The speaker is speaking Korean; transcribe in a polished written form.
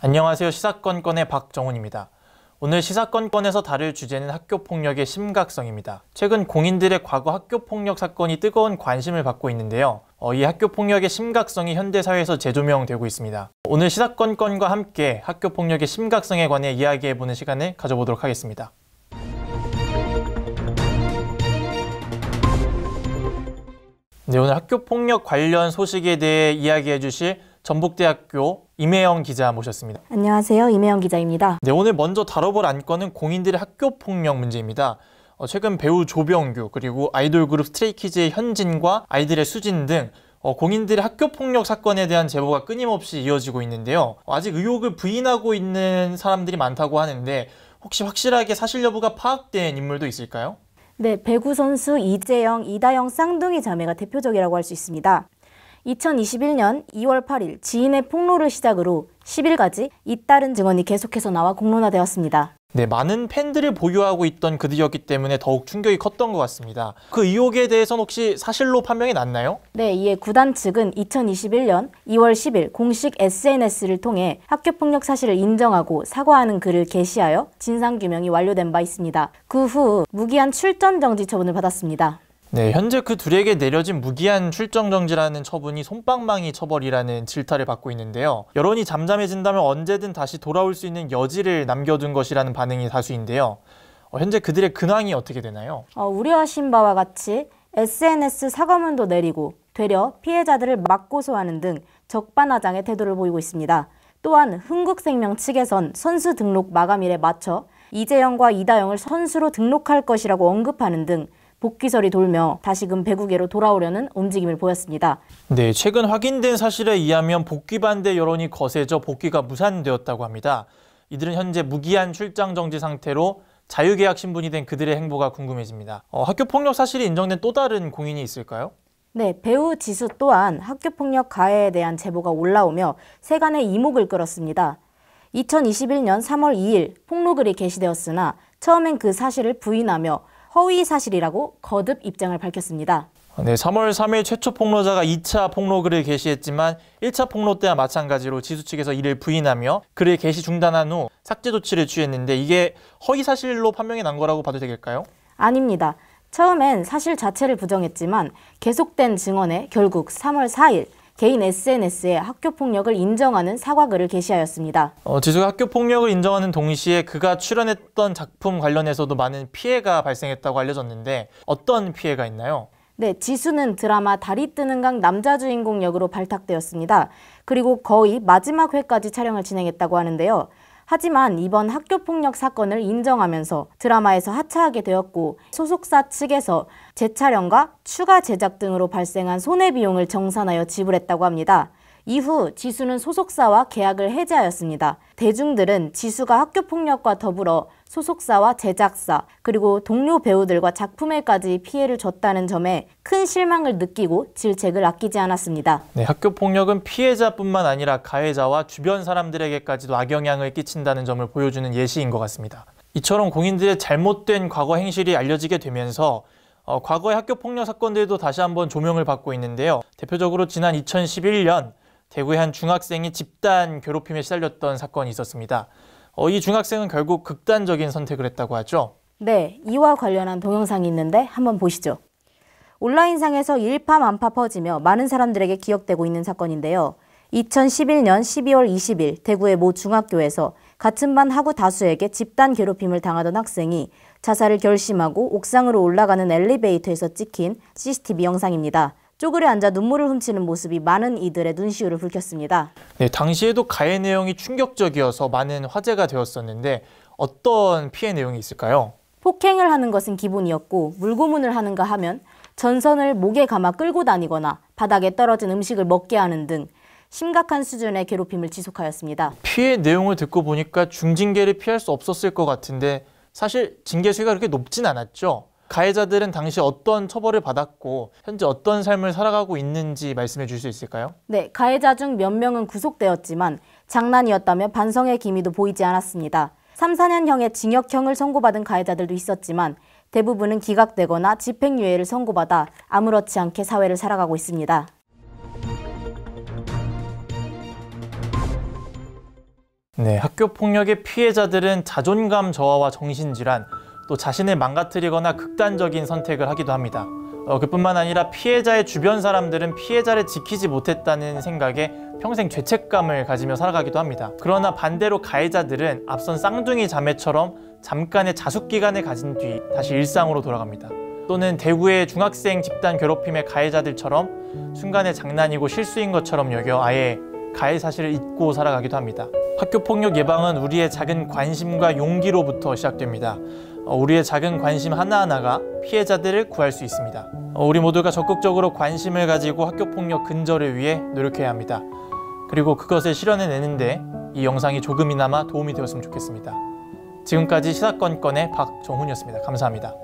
안녕하세요. 시사건건의 박정훈입니다. 오늘 시사건건에서 다룰 주제는 학교폭력의 심각성입니다. 최근 공인들의 과거 학교폭력 사건이 뜨거운 관심을 받고 있는데요. 이 학교폭력의 심각성이 현대사회에서 재조명되고 있습니다. 오늘 시사건건과 함께 학교폭력의 심각성에 관해 이야기해보는 시간을 가져보도록 하겠습니다. 네, 오늘 학교폭력 관련 소식에 대해 이야기해 주실 전북대학교 임혜영 기자 모셨습니다. 안녕하세요. 임혜영 기자입니다. 네, 오늘 먼저 다뤄볼 안건은 공인들의 학교폭력 문제입니다. 최근 배우 조병규 그리고 아이돌 그룹 스트레이키즈의 현진과 아이들의 수진 등 공인들의 학교폭력 사건에 대한 제보가 끊임없이 이어지고 있는데요. 아직 의혹을 부인하고 있는 사람들이 많다고 하는데 혹시 확실하게 사실 여부가 파악된 인물도 있을까요? 네, 배구 선수 이재영, 이다영 쌍둥이 자매가 대표적이라고 할 수 있습니다. 2021년 2월 8일 지인의 폭로를 시작으로 10일까지 잇따른 증언이 계속해서 나와 공론화되었습니다. 네, 많은 팬들을 보유하고 있던 그들이었기 때문에 더욱 충격이 컸던 것 같습니다. 그 의혹에 대해서는 혹시 사실로 판명이 났나요? 네, 이에 구단 측은 2021년 2월 10일 공식 SNS를 통해 학교폭력 사실을 인정하고 사과하는 글을 게시하여 진상규명이 완료된 바 있습니다. 그 후 무기한 출전 정지 처분을 받았습니다. 네, 현재 그 둘에게 내려진 무기한 출정 정지라는 처분이 솜방망이 처벌이라는 질타를 받고 있는데요. 여론이 잠잠해진다면 언제든 다시 돌아올 수 있는 여지를 남겨둔 것이라는 반응이 다수인데요. 현재 그들의 근황이 어떻게 되나요? 우려하신 바와 같이 SNS 사과문도 내리고 되려 피해자들을 맞고소하는 등 적반하장의 태도를 보이고 있습니다. 또한 흥국생명 측에선 선수 등록 마감일에 맞춰 이재영과 이다영을 선수로 등록할 것이라고 언급하는 등 복귀설이 돌며 다시금 배구계로 돌아오려는 움직임을 보였습니다. 네, 최근 확인된 사실에 의하면 복귀 반대 여론이 거세져 복귀가 무산되었다고 합니다. 이들은 현재 무기한 출장 정지 상태로 자유계약 신분이 된 그들의 행보가 궁금해집니다. 학교폭력 사실이 인정된 또 다른 공인이 있을까요? 네, 배우 지수 또한 학교폭력 가해에 대한 제보가 올라오며 세간의 이목을 끌었습니다. 2021년 3월 2일 폭로글이 게시되었으나 처음엔 그 사실을 부인하며 허위 사실이라고 거듭 입장을 밝혔습니다. 네, 3월 3일 최초 폭로자가 2차 폭로글을 게시했지만 1차 폭로 때와 마찬가지로 지수 측에서 이를 부인하며 글을 게시 중단한 후 삭제 조치를 취했는데 이게 허위 사실로 판명이 난 거라고 봐도 되겠까요? 아닙니다. 처음엔 사실 자체를 부정했지만 계속된 증언에 결국 3월 4일 개인 SNS에 학교폭력을 인정하는 사과글을 게시하였습니다. 지수가 학교폭력을 인정하는 동시에 그가 출연했던 작품 관련해서도 많은 피해가 발생했다고 알려졌는데 어떤 피해가 있나요? 네, 지수는 드라마 달이 뜨는 강 남자 주인공 역으로 발탁되었습니다. 그리고 거의 마지막 회까지 촬영을 진행했다고 하는데요. 하지만 이번 학교폭력 사건을 인정하면서 드라마에서 하차하게 되었고 소속사 측에서 재촬영과 추가 제작 등으로 발생한 손해비용을 정산하여 지불했다고 합니다. 이후 지수는 소속사와 계약을 해지하였습니다. 대중들은 지수가 학교폭력과 더불어 소속사와 제작사 그리고 동료 배우들과 작품에까지 피해를 줬다는 점에 큰 실망을 느끼고 질책을 아끼지 않았습니다. 네, 학교폭력은 피해자뿐만 아니라 가해자와 주변 사람들에게까지도 악영향을 끼친다는 점을 보여주는 예시인 것 같습니다. 이처럼 공인들의 잘못된 과거 행실이 알려지게 되면서 과거의 학교폭력 사건들도 다시 한번 조명을 받고 있는데요. 대표적으로 지난 2011년 대구의 한 중학생이 집단 괴롭힘에 시달렸던 사건이 있었습니다. 이 중학생은 결국 극단적인 선택을 했다고 하죠. 네, 이와 관련한 동영상이 있는데 한번 보시죠. 온라인상에서 일파만파 퍼지며 많은 사람들에게 기억되고 있는 사건인데요. 2011년 12월 20일 대구의 모 중학교에서 같은 반 학우 다수에게 집단 괴롭힘을 당하던 학생이 자살을 결심하고 옥상으로 올라가는 엘리베이터에서 찍힌 CCTV 영상입니다. 쪼그려 앉아 눈물을 훔치는 모습이 많은 이들의 눈시울을 붉혔습니다. 네, 당시에도 가해 내용이 충격적이어서 많은 화제가 되었었는데 어떤 피해 내용이 있을까요? 폭행을 하는 것은 기본이었고 물고문을 하는가 하면 전선을 목에 감아 끌고 다니거나 바닥에 떨어진 음식을 먹게 하는 등 심각한 수준의 괴롭힘을 지속하였습니다. 피해 내용을 듣고 보니까 중징계를 피할 수 없었을 것 같은데 사실 징계 수위가 그렇게 높진 않았죠? 가해자들은 당시 어떤 처벌을 받았고 현재 어떤 삶을 살아가고 있는지 말씀해 주실 수 있을까요? 네, 가해자 중 몇 명은 구속되었지만 장난이었다며 반성의 기미도 보이지 않았습니다. 3, 4년형의 징역형을 선고받은 가해자들도 있었지만 대부분은 기각되거나 집행유예를 선고받아 아무렇지 않게 사회를 살아가고 있습니다. 네, 학교 폭력의 피해자들은 자존감 저하와 정신질환, 또 자신을 망가뜨리거나 극단적인 선택을 하기도 합니다. 그뿐만 아니라 피해자의 주변 사람들은 피해자를 지키지 못했다는 생각에 평생 죄책감을 가지며 살아가기도 합니다. 그러나 반대로 가해자들은 앞선 쌍둥이 자매처럼 잠깐의 자숙기간을 가진 뒤 다시 일상으로 돌아갑니다. 또는 대구의 중학생 집단 괴롭힘의 가해자들처럼 순간의 장난이고 실수인 것처럼 여겨 아예 가해 사실을 잊고 살아가기도 합니다. 학교폭력 예방은 우리의 작은 관심과 용기로부터 시작됩니다. 우리의 작은 관심 하나하나가 피해자들을 구할 수 있습니다. 우리 모두가 적극적으로 관심을 가지고 학교폭력 근절을 위해 노력해야 합니다. 그리고 그것을 실현해내는데 이 영상이 조금이나마 도움이 되었으면 좋겠습니다. 지금까지 시사건건의 박정훈이었습니다. 감사합니다.